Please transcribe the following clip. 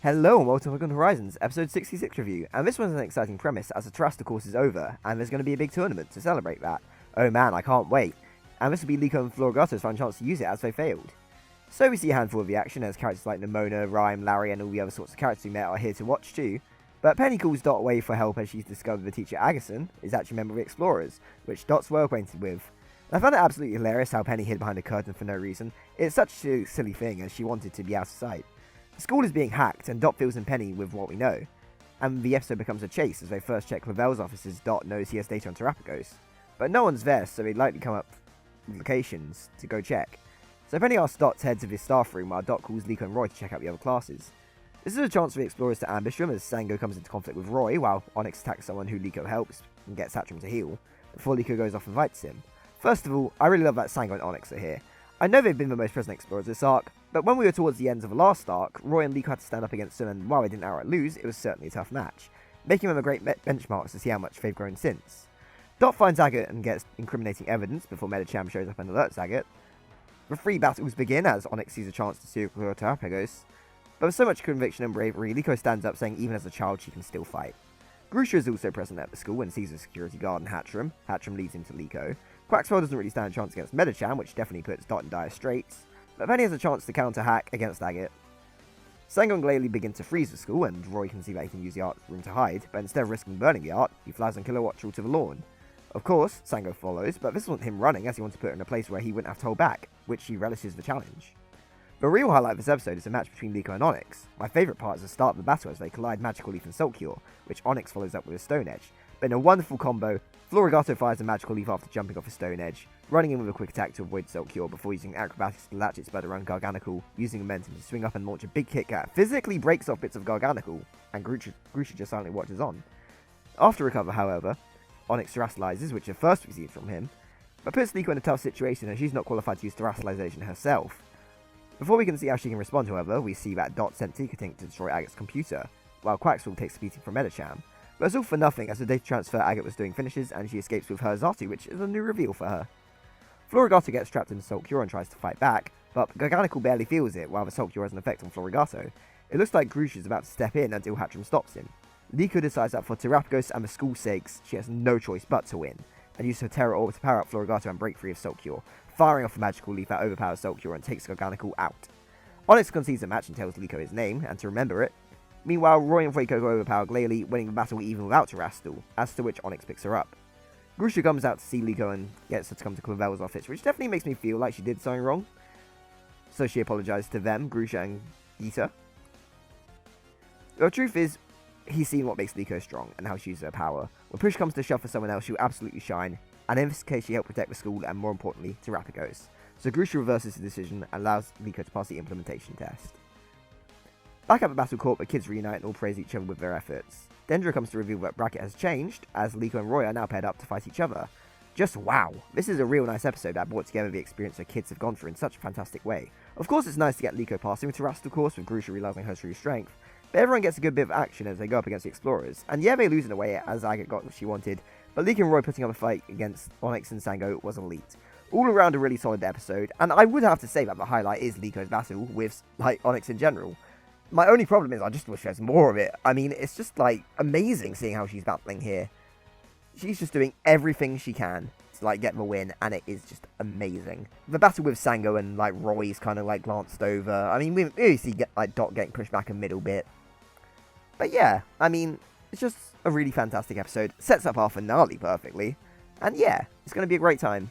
Hello and welcome to Forgotten Horizons, episode 66 review, and this one's an exciting premise as the Terrastal course is over, and there's going to be a big tournament to celebrate that. Oh man, I can't wait. And this will be Liko and Florigatos find a chance to use it as they failed. So we see a handful of the action as characters like Nimona, Rhyme, Larry and all the other sorts of characters we met are here to watch too. But Penny calls Dot away for help as she's discovered the teacher Agason is actually a member of the Explorers, which Dot's well acquainted with. And I found it absolutely hilarious how Penny hid behind a curtain for no reason. It's such a silly thing as she wanted to be out of sight. The school is being hacked, and Dot fills in Penny with what we know. And the episode becomes a chase as they first check Clavel's office as Dot knows he has data on Terrapagos. But no one's there, so they likely come up with locations to go check. So Penny asks Dot to head to the staff room while Dot calls Liko and Roy to check out the other classes. This is a chance for the Explorers to ambush them as Sango comes into conflict with Roy while Onyx attacks someone who Liko helps and gets Hatcham to heal, before Liko goes off and fights him. First of all, I really love that Sango and Onyx are here. I know they've been the most present Explorers this arc, but when we were towards the ends of the last arc, Roy and Liko had to stand up against them, and while they didn't outright lose, it was certainly a tough match, making them a great benchmark to see how much they've grown since. Dot finds Agate and gets incriminating evidence before Medicham shows up and alerts Agate. The three battles begin as Onyx sees a chance to steal Terrapagos, but with so much conviction and bravery, Liko stands up saying even as a child she can still fight. Grusha is also present at the school and sees a security guard in Hatcham. Hatcham leads him to Liko. Quaxwell doesn't really stand a chance against Medicham, which definitely puts Dot in dire straits, but Penny has a chance to counter-hack against Agate. Sango and Glalie begin to freeze the school, and Roy can see that he can use the art room to hide, but instead of risking burning the art, he flies on Kilowattrel to the lawn. Of course, Sango follows, but this wasn't him running, as he wants to put her in a place where he wouldn't have to hold back, which he relishes the challenge. The real highlight of this episode is the match between Liko and Onyx. My favourite part is the start of the battle as they collide Magical Leaf and Salt Cure, which Onyx follows up with a Stone Edge. But in a wonderful combo, Florigato fires a Magical Leaf after jumping off a Stone Edge, running in with a quick attack to avoid Salt Cure before using acrobatics to latch its bud around Garganical, using momentum to swing up and launch a big kick that physically breaks off bits of Garganical, and Grusha just silently watches on. After recover, however, Onyx terastalizes, which at first we see from him, but puts Liko in a tough situation as she's not qualified to use terastalization herself. Before we can see how she can respond, however, we see that Dot sent Tikatink to destroy Agate's computer, while Quaxwell takes a beating from Medicham. But it's all for nothing as the data transfer Agate was doing finishes and she escapes with her Zatu, which is a new reveal for her. Florigato gets trapped in the Salt Cure and tries to fight back, but Garganical barely feels it while the Salt Cure has an effect on Florigato. It looks like Grusha is about to step in until Hatcham stops him. Liko decides that for Terrapagos and the school's sakes, she has no choice but to win, and uses her Terror Orb to power up Florigato and break free of Salt Cure, firing off a Magical Leaf that overpowers Salt Cure and takes Garganical out. Onyx concedes the match and tells Liko his name, and to remember it. Meanwhile, Roy and Fueco overpower Glalie, winning the battle even without Terrastal, as to which Onyx picks her up. Grusha comes out to see Liko and gets her to come to Clavel's office, which definitely makes me feel like she did something wrong. So she apologizes to them, Grusha and Gita. The truth is, he's seen what makes Liko strong, and how she uses her power. When push comes to shove for someone else, she'll absolutely shine, and in this case she helped protect the school and more importantly, Terrapagos. So Grusha reverses the decision and allows Liko to pass the implementation test. Back at the Battle Court, the kids reunite and all praise each other with their efforts. Dendra comes to reveal that Bracket has changed, as Liko and Roy are now paired up to fight each other. Just wow, this is a real nice episode that brought together the experience the kids have gone through in such a fantastic way. Of course it's nice to get Liko passing with Terrastal course with Grusha realising her true strength, but everyone gets a good bit of action as they go up against the Explorers, and yeah, they lose in a way as Agate got what she wanted, but Liko and Roy putting up a fight against Onyx and Sango was elite. All around a really solid episode, and I would have to say that the highlight is Liko's battle with, Onyx in general. My only problem is I just wish there's more of it. I mean, it's just, amazing seeing how she's battling here. She's just doing everything she can to, get the win, and it is just amazing. The battle with Sango and, Roy is kind of, glanced over. I mean, we really see, Dot getting pushed back a middle bit. But yeah, I mean, it's just a really fantastic episode. Sets up our finale perfectly. And yeah, it's going to be a great time.